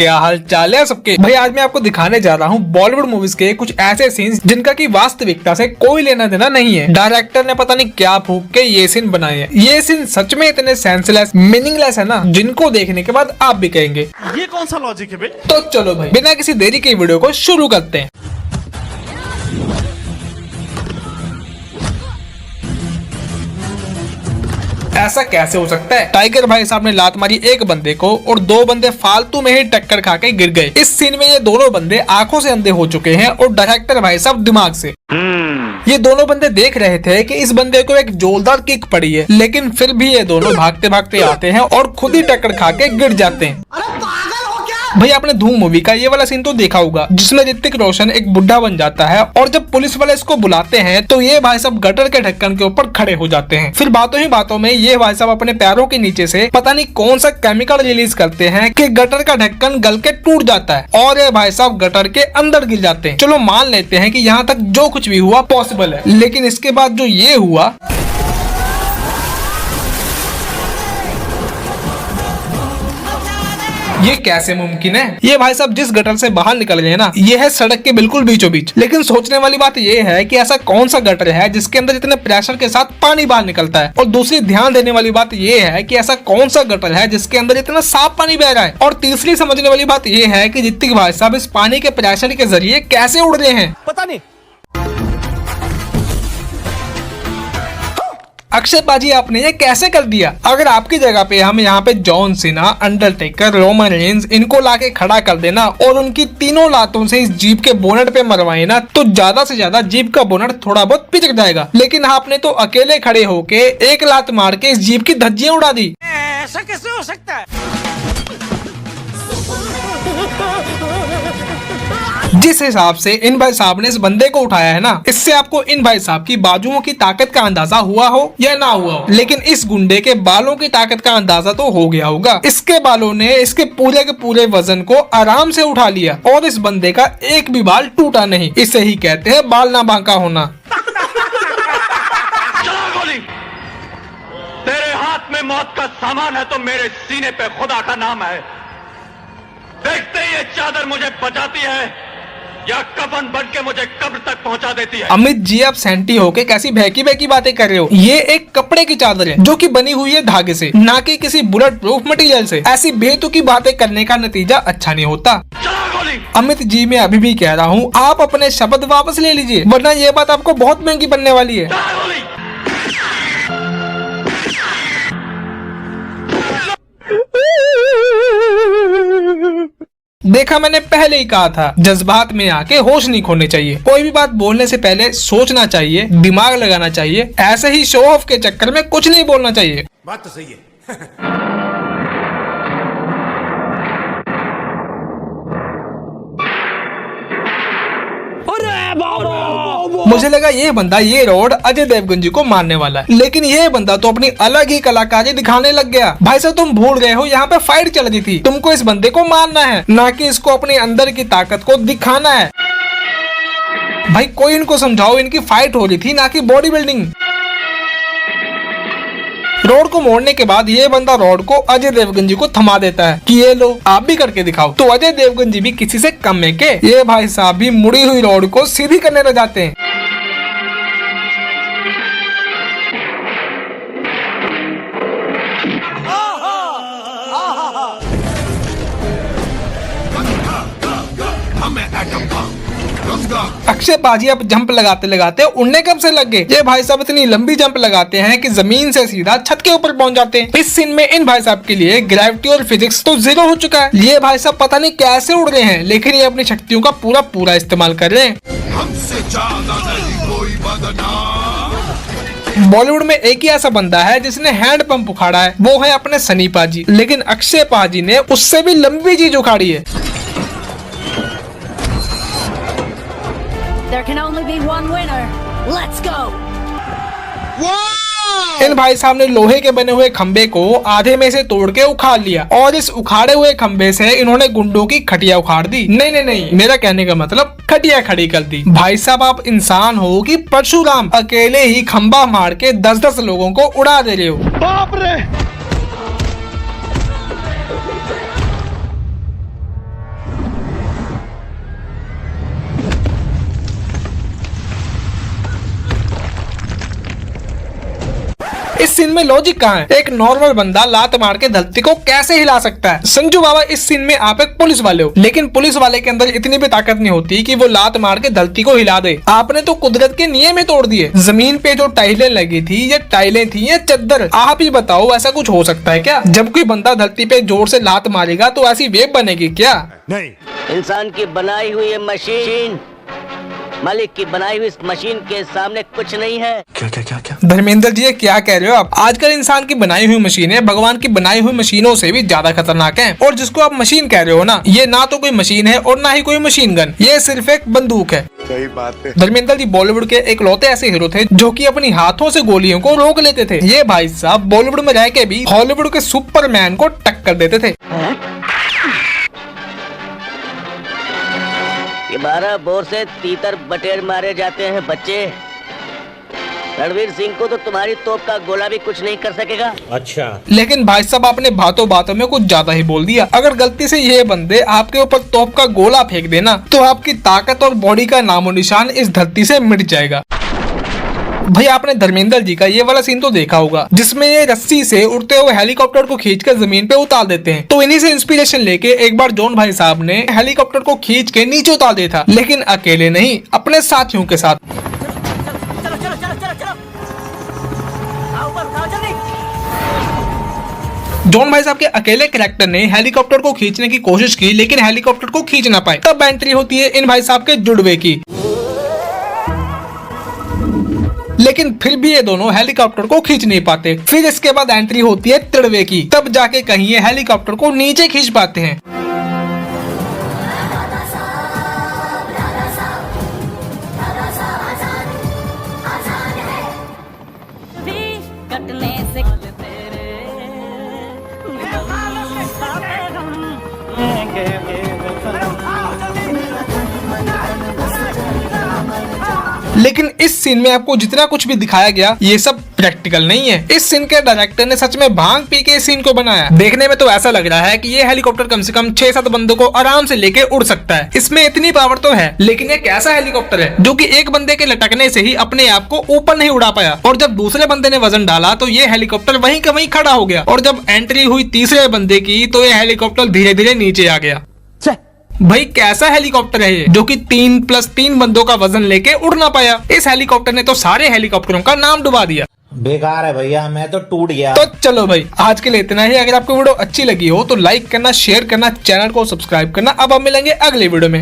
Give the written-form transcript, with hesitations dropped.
क्या हाल चाल है सबके भाई। आज मैं आपको दिखाने जा रहा हूँ बॉलीवुड मूवीज के कुछ ऐसे सीन्स जिनका की वास्तविकता से कोई लेना देना नहीं है। डायरेक्टर ने पता नहीं क्या फूंक के ये सीन बनाए हैं। ये सीन सच में इतने सेंसलेस मीनिंगलेस है ना, जिनको देखने के बाद आप भी कहेंगे ये कौन सा लॉजिक है बे? तो चलो भाई बिना किसी देरी के वीडियो को शुरू करते हैं। ऐसा कैसे हो सकता है? टाइगर भाई साहब ने लात मारी एक बंदे को और दो बंदे फालतू में ही टक्कर खा के गिर गए। इस सीन में ये दोनों बंदे आंखों से अंधे हो चुके हैं और डायरेक्टर भाई साहब दिमाग से। ये दोनों बंदे देख रहे थे कि इस बंदे को एक जोरदार किक पड़ी है, लेकिन फिर भी ये दोनों भागते भागते आते हैं और खुद ही टक्कर खा के गिर जाते हैं। भाई आपने धूम मूवी का ये वाला सीन तो देखा होगा जिसमें ऋतिक रोशन एक बुढ़ा बन जाता है और जब पुलिस वाले इसको बुलाते हैं तो ये भाई साहब गटर के ढक्कन के ऊपर खड़े हो जाते हैं। फिर बातों ही बातों में ये भाई साहब अपने पैरों के नीचे से पता नहीं कौन सा केमिकल रिलीज करते हैं कि गटर का ढक्कन गल के टूट जाता है और ये भाई साहब गटर के अंदर गिर जाते हैं। चलो मान लेते हैं कि यहाँ तक जो कुछ भी हुआ पॉसिबल है, लेकिन इसके बाद जो ये हुआ ये कैसे मुमकिन है? ये भाई साहब जिस गटर से बाहर निकल गए ना, ये है सड़क के बिल्कुल बीचों बीच। लेकिन सोचने वाली बात ये है कि ऐसा कौन सा गटर है जिसके अंदर इतने प्रेशर के साथ पानी बाहर निकलता है। और दूसरी ध्यान देने वाली बात ये है कि ऐसा कौन सा गटर है जिसके अंदर इतना साफ पानी बह रहा है। और तीसरी समझने वाली बात ये है कि ऋतिक भाई साहब इस पानी के प्रेशर के जरिए कैसे उड़ रहे हैं, पता नहीं। अक्षय बाजी आपने ये कैसे कर दिया? अगर आपकी जगह पे हम यहाँ पे John Cena, Undertaker, Roman Reigns इनको लाके खड़ा कर देना और उनकी तीनों लातों से इस जीप के बोनट पे मरवाए ना, तो ज्यादा से ज्यादा जीप का बोनट थोड़ा बहुत पिचक जाएगा। लेकिन आपने तो अकेले खड़े होके एक लात मार के इस जीप की धज्जियां उड़ा दी। ऐसा कैसे हो सकता है? जिस हिसाब से इन भाई साहब ने इस बंदे को उठाया है ना, इससे आपको इन भाई साहब की बाजुओं की ताकत का अंदाजा हुआ हो या ना हुआ हो, लेकिन इस गुंडे के बालों की ताकत का अंदाजा तो हो गया होगा। इसके बालों ने इसके पूरे के पूरे वजन को आराम से उठा लिया और इस बंदे का एक भी बाल टूटा नहीं। इसे ही कहते हैं बाल ना बांका होना। तेरे हाथ में मौत का सामान है तो मेरे सीने पे खुदा का नाम है। देखते ही ये चादर मुझे बचाती है या कफन बन के मुझे कब्र तक पहुंचा देती है। अमित जी आप सेंटी होके कैसी बहकी बहकी बातें कर रहे हो? ये एक कपड़े की चादर है जो कि बनी हुई है धागे से, ना कि किसी बुलेट प्रूफ मटेरियल से। ऐसी बेतुकी बातें करने का नतीजा अच्छा नहीं होता। अमित जी मैं अभी भी कह रहा हूँ आप अपने शब्द वापस ले लीजिए, वरना ये बात आपको बहुत महंगी बनने वाली है। देखा, मैंने पहले ही कहा था जज्बात में आके होश नहीं खोने चाहिए। कोई भी बात बोलने से पहले सोचना चाहिए, दिमाग लगाना चाहिए। ऐसे ही शो ऑफ के चक्कर में कुछ नहीं बोलना चाहिए। बात तो सही है। मुझे लगा ये बंदा ये रोड अजय देवगन जी को मारने वाला है, लेकिन ये बंदा तो अपनी अलग ही कलाकारी दिखाने लग गया। भाई साहब तुम भूल गए हो यहाँ पे फाइट चल रही थी। तुमको इस बंदे को मारना है, ना कि इसको अपने अंदर की ताकत को दिखाना है। भाई कोई इनको समझाओ, इनकी फाइट हो रही थी ना कि बॉडी बिल्डिंग। रोड को मोड़ने के बाद ये बंदा रोड को अजय देवगन जी को थमा देता है कि ये लो आप भी करके दिखाओ। तो अजय देवगन जी भी किसी से कम है के? ये भाई साहब भी मुड़ी हुई रोड को सीधी करने लग जाते हैं। अक्षय बाजी अब जंप लगाते लगाते उड़ने कब से लग गए? ये भाई साहब इतनी लंबी जंप लगाते हैं कि जमीन से सीधा छत के ऊपर पहुंच जाते हैं। इस सीन में इन भाई साहब के लिए ग्रेविटी और फिजिक्स तो जीरो हो चुका है। ये भाई साहब पता नहीं कैसे उड़ रहे हैं, लेकिन ये अपनी शक्तियों का पूरा इस्तेमाल कर रहे हैं। हमसे ज्यादा नहीं कोई बदनाम। बॉलीवुड में एक ही ऐसा बंदा है जिसने हैंड पंप उखाड़ा है, वो है अपने सनी पाजी। लेकिन अक्षय पाजी ने उससे भी लंबी चीज उखाड़ी है। There can only be one winner. Let's go. इन भाई साहब ने लोहे के बने हुए खंबे को आधे में से तोड़ के उखाड़ लिया और इस उखाड़े हुए खंबे से इन्होंने गुंडों की खटिया उखाड़ दी। नहीं, मेरा कहने का मतलब खटिया खड़ी कर दी। भाई साहब आप इंसान हो कि परशुराम, अकेले ही खंबा मार के 10-10 लोगों को उड़ा दे रहे हो। बाप रे। इस सीन में लॉजिक कहाँ है? एक नॉर्मल बंदा लात मार के धरती को कैसे हिला सकता है? संजू बाबा, इस सीन में आप एक पुलिस वाले हो, लेकिन पुलिस वाले के अंदर इतनी भी ताकत नहीं होती कि वो लात मार के धरती को हिला दे। आपने तो कुदरत के नियम ही तोड़ दिए। जमीन पे जो टाइलें लगी थी, ये टाइलें थी या चद्दर? आप ही बताओ, ऐसा कुछ हो सकता है क्या? जब कोई बंदा धरती पे जोर से लात मारेगा तो ऐसी वेव बनेगी क्या? नहीं। इंसान की बनाई हुई मशीन, मालिक की बनाई हुई इस मशीन के सामने कुछ नहीं है। क्या क्या क्या क्या? धर्मेंद्र जी, ये क्या कह रहे हो आप? आजकल इंसान की बनाई हुई मशीनें भगवान की बनाई हुई मशीनों से भी ज्यादा खतरनाक हैं। और जिसको आप मशीन कह रहे हो ना, ये ना तो कोई मशीन है और ना ही कोई मशीन गन, ये सिर्फ एक बंदूक है। सही बात है। धर्मेंद्र जी बॉलीवुड के एक लौते ऐसे हीरो थे जो कि अपनी हाथों से गोलियों को रोक लेते थे। ये भाई साहब बॉलीवुड में रह के भी हॉलीवुड के सुपरमैन को टक्कर देते थे। ये 12 बोर से तीतर बटेर मारे जाते हैं बच्चे। रणवीर सिंह को तो तुम्हारी तोप का गोला भी कुछ नहीं कर सकेगा। अच्छा। लेकिन भाई साहब आपने बातों बातों में कुछ ज्यादा ही बोल दिया। अगर गलती से ये बंदे आपके ऊपर तोप का गोला फेंक देना तो आपकी ताकत और बॉडी का नामो निशान इस धरती से मिट जाएगा। भाई आपने धर्मेंद्र जी का ये वाला सीन तो देखा होगा जिसमें ये रस्सी से उड़ते हुए हेलीकॉप्टर को खींचकर जमीन पे उतार देते हैं। तो इन्हीं से इंस्पिरेशन लेके एक बार जॉन भाई साहब ने हेलीकॉप्टर को खींच के नीचे उतार दिया था, लेकिन अकेले नहीं, अपने साथियों के साथ। जॉन भाई साहब के अकेले कैरेक्टर ने हेलीकॉप्टर को खींचने की कोशिश की, लेकिन हेलीकॉप्टर को खींच ना पाए। तब एंट्री होती है इन भाई साहब के जुड़वे की। लेकिन फिर भी ये दोनों हेलीकॉप्टर को खींच नहीं पाते। फिर इसके बाद एंट्री होती है तिड़वे की। तब जाके कहीं ये हेलीकॉप्टर को नीचे खींच पाते हैं। कटने से लेकिन इस सीन में आपको जितना कुछ भी दिखाया गया ये सब प्रैक्टिकल नहीं है। इस सीन के डायरेक्टर ने सच में भांग पी के इस सीन को बनाया। देखने में तो ऐसा लग रहा है कि ये हेलीकॉप्टर कम से कम 6-7 बंदों को आराम से लेके उड़ सकता है। इसमें इतनी पावर तो है, लेकिन ये कैसा हेलीकॉप्टर है जो कि एक बंदे के लटकने से ही अपने आप को ऊपर नहीं उड़ा पाया। और जब दूसरे बंदे ने वजन डाला तो ये हेलीकॉप्टर वहीं का वहीं खड़ा हो गया। और जब एंट्री हुई तीसरे बंदे की तो ये हेलीकॉप्टर धीरे धीरे नीचे आ गया। भाई कैसा हेलीकॉप्टर है ये जो कि 3+3 बंदों का वजन लेके उड़ ना पाया। इस हेलीकॉप्टर ने तो सारे हेलीकॉप्टरों का नाम डुबा दिया। बेकार है भैया, मैं तो टूट गया। तो चलो भाई आज के लिए इतना ही। अगर आपको वीडियो अच्छी लगी हो तो लाइक करना, शेयर करना, चैनल को सब्सक्राइब करना। अब हम मिलेंगे अगले वीडियो में।